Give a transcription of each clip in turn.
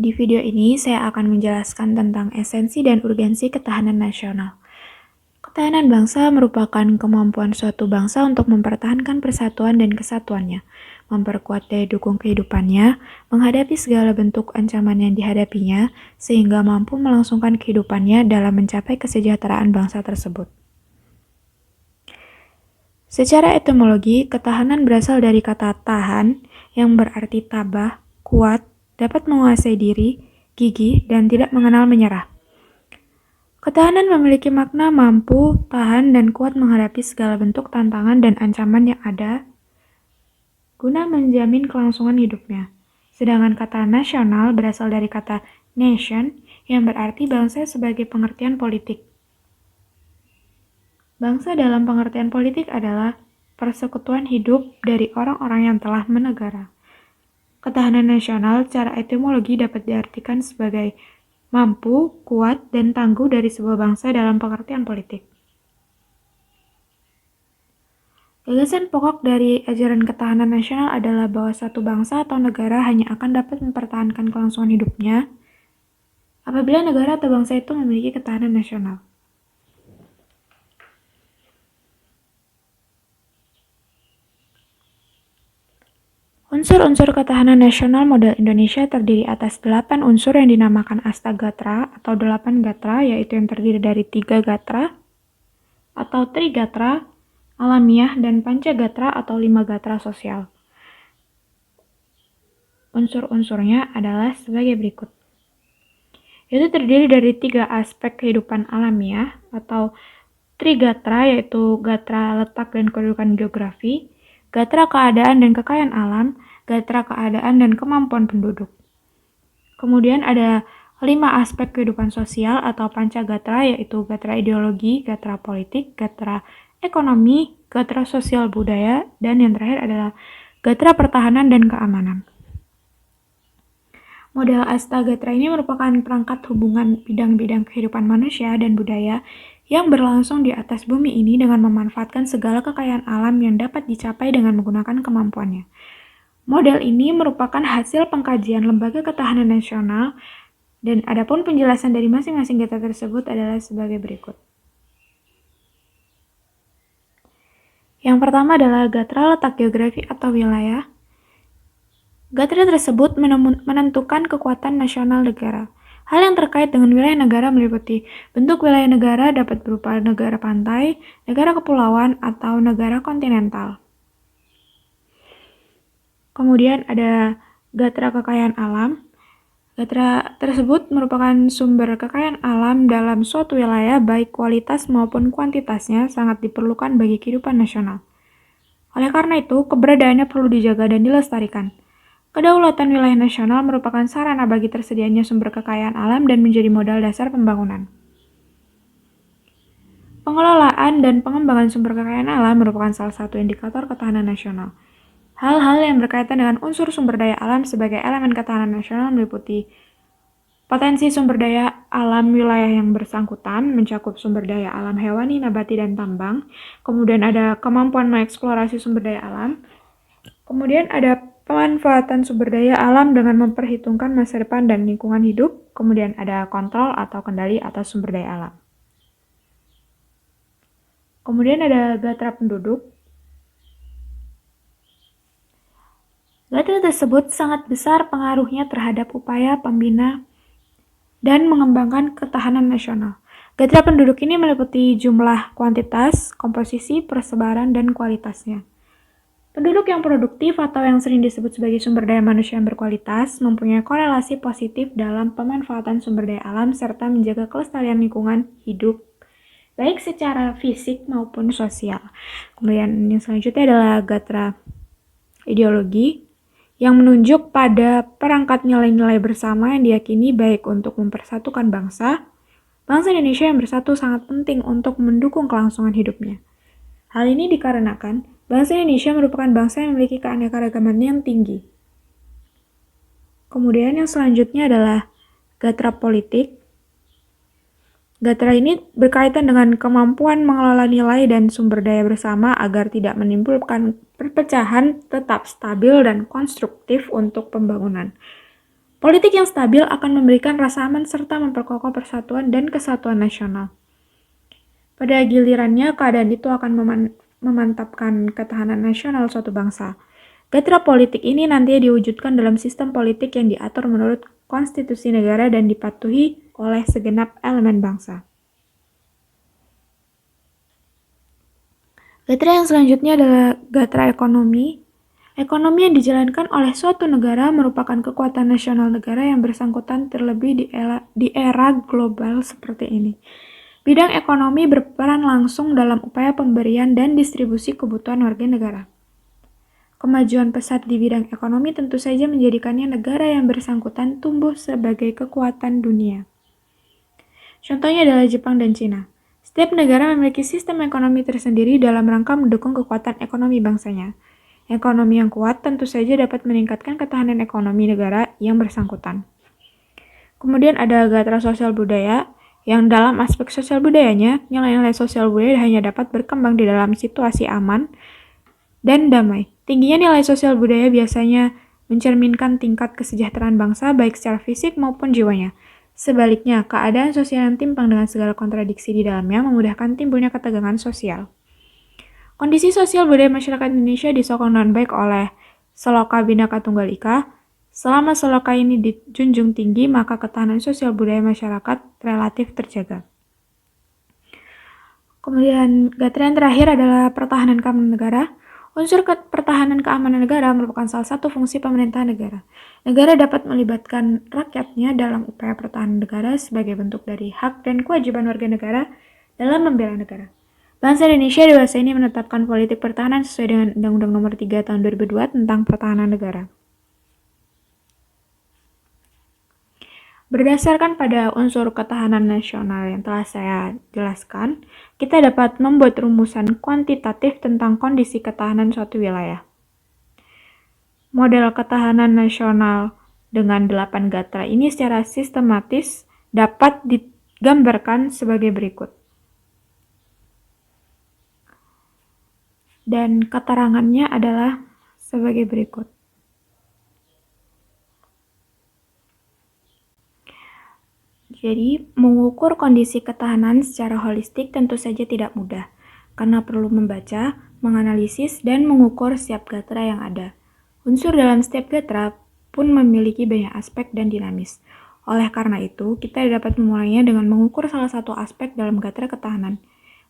Di video ini saya akan menjelaskan tentang esensi dan urgensi ketahanan nasional. Ketahanan bangsa merupakan kemampuan suatu bangsa untuk mempertahankan persatuan dan kesatuannya, memperkuat daya dukung kehidupannya, menghadapi segala bentuk ancaman yang dihadapinya, sehingga mampu melangsungkan kehidupannya dalam mencapai kesejahteraan bangsa tersebut. Secara etimologi, ketahanan berasal dari kata tahan, yang berarti tabah, kuat, dapat menguasai diri, gigih, dan tidak mengenal menyerah. Ketahanan memiliki makna mampu, tahan, dan kuat menghadapi segala bentuk tantangan dan ancaman yang ada guna menjamin kelangsungan hidupnya. Sedangkan kata nasional berasal dari kata nation yang berarti bangsa sebagai pengertian politik. Bangsa dalam pengertian politik adalah persekutuan hidup dari orang-orang yang telah menegara. Ketahanan nasional secara etimologi dapat diartikan sebagai mampu, kuat, dan tangguh dari sebuah bangsa dalam pengertian politik. Gagasan pokok dari ajaran ketahanan nasional adalah bahwa suatu bangsa atau negara hanya akan dapat mempertahankan kelangsungan hidupnya apabila negara atau bangsa itu memiliki ketahanan nasional. Unsur-unsur ketahanan nasional model Indonesia terdiri atas 8 unsur yang dinamakan Astagatra atau 8 gatra, yaitu yang terdiri dari 3 gatra atau Trigatra, alamiah, dan Pancagatra atau 5 gatra sosial. Unsur-unsurnya adalah sebagai berikut. Itu terdiri dari 3 aspek kehidupan alamiah atau Trigatra, yaitu gatra letak dan kedudukan geografi, gatra keadaan dan kekayaan alam, gatra keadaan dan kemampuan penduduk. Kemudian ada 5 aspek kehidupan sosial atau Pancagatra, yaitu gatra ideologi, gatra politik, gatra ekonomi, gatra sosial budaya, dan yang terakhir adalah gatra pertahanan dan keamanan. Model Astagatra ini merupakan perangkat hubungan bidang-bidang kehidupan manusia dan budaya yang berlangsung di atas bumi ini dengan memanfaatkan segala kekayaan alam yang dapat dicapai dengan menggunakan kemampuannya. Model ini merupakan hasil pengkajian Lembaga Ketahanan Nasional, dan adapun penjelasan dari masing-masing gatra tersebut adalah sebagai berikut. Yang pertama adalah gatra letak geografi atau wilayah. Gatra tersebut menentukan kekuatan nasional negara. Hal yang terkait dengan wilayah negara meliputi bentuk wilayah negara dapat berupa negara pantai, negara kepulauan, atau negara kontinental. Kemudian ada gatra kekayaan alam. Gatra tersebut merupakan sumber kekayaan alam dalam suatu wilayah, baik kualitas maupun kuantitasnya sangat diperlukan bagi kehidupan nasional. Oleh karena itu, keberadaannya perlu dijaga dan dilestarikan. Kedaulatan wilayah nasional merupakan sarana bagi tersedianya sumber kekayaan alam dan menjadi modal dasar pembangunan. Pengelolaan dan pengembangan sumber kekayaan alam merupakan salah satu indikator ketahanan nasional. Hal-hal yang berkaitan dengan unsur sumber daya alam sebagai elemen ketahanan nasional meliputi potensi sumber daya alam wilayah yang bersangkutan, mencakup sumber daya alam hewani, nabati, dan tambang. Kemudian ada kemampuan mengeksplorasi sumber daya alam. Kemudian ada pemanfaatan sumber daya alam dengan memperhitungkan masa depan dan lingkungan hidup. Kemudian ada kontrol atau kendali atas sumber daya alam. Kemudian ada gatra penduduk. Gatra tersebut sangat besar pengaruhnya terhadap upaya pembina dan mengembangkan ketahanan nasional. Gatra penduduk ini meliputi jumlah, kuantitas, komposisi, persebaran, dan kualitasnya. Penduduk yang produktif atau yang sering disebut sebagai sumber daya manusia yang berkualitas mempunyai korelasi positif dalam pemanfaatan sumber daya alam serta menjaga kelestarian lingkungan hidup, baik secara fisik maupun sosial. Kemudian yang selanjutnya adalah gatra ideologi yang menunjuk pada perangkat nilai-nilai bersama yang diyakini baik untuk mempersatukan bangsa. Bangsa Indonesia yang bersatu sangat penting untuk mendukung kelangsungan hidupnya. Hal ini dikarenakan bangsa Indonesia merupakan bangsa yang memiliki keanekaragaman yang tinggi. Kemudian yang selanjutnya adalah gatra politik. Gatra ini berkaitan dengan kemampuan mengelola nilai dan sumber daya bersama agar tidak menimbulkan perpecahan, tetap stabil dan konstruktif untuk pembangunan. Politik yang stabil akan memberikan rasa aman serta memperkokoh persatuan dan kesatuan nasional. Pada gilirannya, keadaan itu akan memantapkan ketahanan nasional suatu bangsa. Gairah politik ini nantinya diwujudkan dalam sistem politik yang diatur menurut konstitusi negara dan dipatuhi oleh segenap elemen bangsa. Gairah yang selanjutnya adalah gairah ekonomi. Ekonomi yang dijalankan oleh suatu negara merupakan kekuatan nasional negara yang bersangkutan terlebih di era global seperti ini. Bidang ekonomi berperan langsung dalam upaya pemberian dan distribusi kebutuhan warga negara. Kemajuan pesat di bidang ekonomi tentu saja menjadikannya negara yang bersangkutan tumbuh sebagai kekuatan dunia. Contohnya adalah Jepang dan Cina. Setiap negara memiliki sistem ekonomi tersendiri dalam rangka mendukung kekuatan ekonomi bangsanya. Ekonomi yang kuat tentu saja dapat meningkatkan ketahanan ekonomi negara yang bersangkutan. Kemudian ada gairah sosial budaya, yang dalam aspek sosial budayanya, nilai-nilai sosial budaya hanya dapat berkembang di dalam situasi aman dan damai. Tingginya nilai sosial budaya biasanya mencerminkan tingkat kesejahteraan bangsa baik secara fisik maupun jiwanya. Sebaliknya, keadaan sosial yang timpang dengan segala kontradiksi di dalamnya memudahkan timbulnya ketegangan sosial. Kondisi sosial budaya masyarakat Indonesia disokong dengan baik oleh Seloka Bhinneka Tunggal Ika. Selama seloka ini dijunjung tinggi, maka ketahanan sosial budaya masyarakat relatif terjaga. Kemudian, gairah yang terakhir adalah pertahanan keamanan negara. Unsur pertahanan keamanan negara merupakan salah satu fungsi pemerintahan negara. Negara dapat melibatkan rakyatnya dalam upaya pertahanan negara sebagai bentuk dari hak dan kewajiban warga negara dalam membela negara. Bangsa Indonesia dewasa ini menetapkan politik pertahanan sesuai dengan Undang-Undang Nomor 3 Tahun 2002 tentang Pertahanan Negara. Berdasarkan pada unsur ketahanan nasional yang telah saya jelaskan, kita dapat membuat rumusan kuantitatif tentang kondisi ketahanan suatu wilayah. Model ketahanan nasional dengan 8 gairah ini secara sistematis dapat digambarkan sebagai berikut. Dan keterangannya adalah sebagai berikut. Jadi, mengukur kondisi ketahanan secara holistik tentu saja tidak mudah, karena perlu membaca, menganalisis, dan mengukur setiap gairah yang ada. Unsur dalam setiap gairah pun memiliki banyak aspek dan dinamis. Oleh karena itu, kita dapat memulainya dengan mengukur salah satu aspek dalam gairah ketahanan.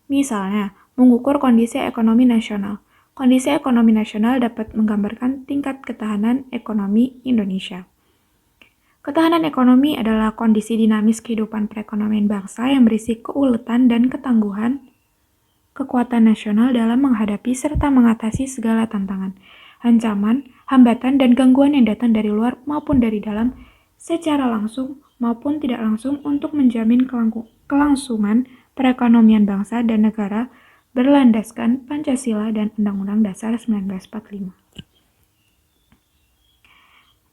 Misalnya, mengukur kondisi ekonomi nasional. Kondisi ekonomi nasional dapat menggambarkan tingkat ketahanan ekonomi Indonesia. Ketahanan ekonomi adalah kondisi dinamis kehidupan perekonomian bangsa yang berisi keuletan dan ketangguhan kekuatan nasional dalam menghadapi serta mengatasi segala tantangan, ancaman, hambatan, dan gangguan yang datang dari luar maupun dari dalam secara langsung maupun tidak langsung untuk menjamin kelangsungan perekonomian bangsa dan negara berlandaskan Pancasila dan Undang-Undang Dasar 1945.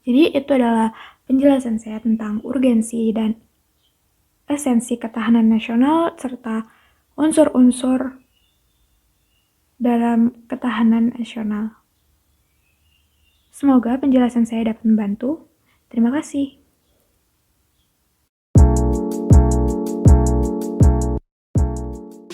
Jadi itu adalah penjelasan saya tentang urgensi dan esensi ketahanan nasional serta unsur-unsur dalam ketahanan nasional. Semoga penjelasan saya dapat membantu. Terima kasih.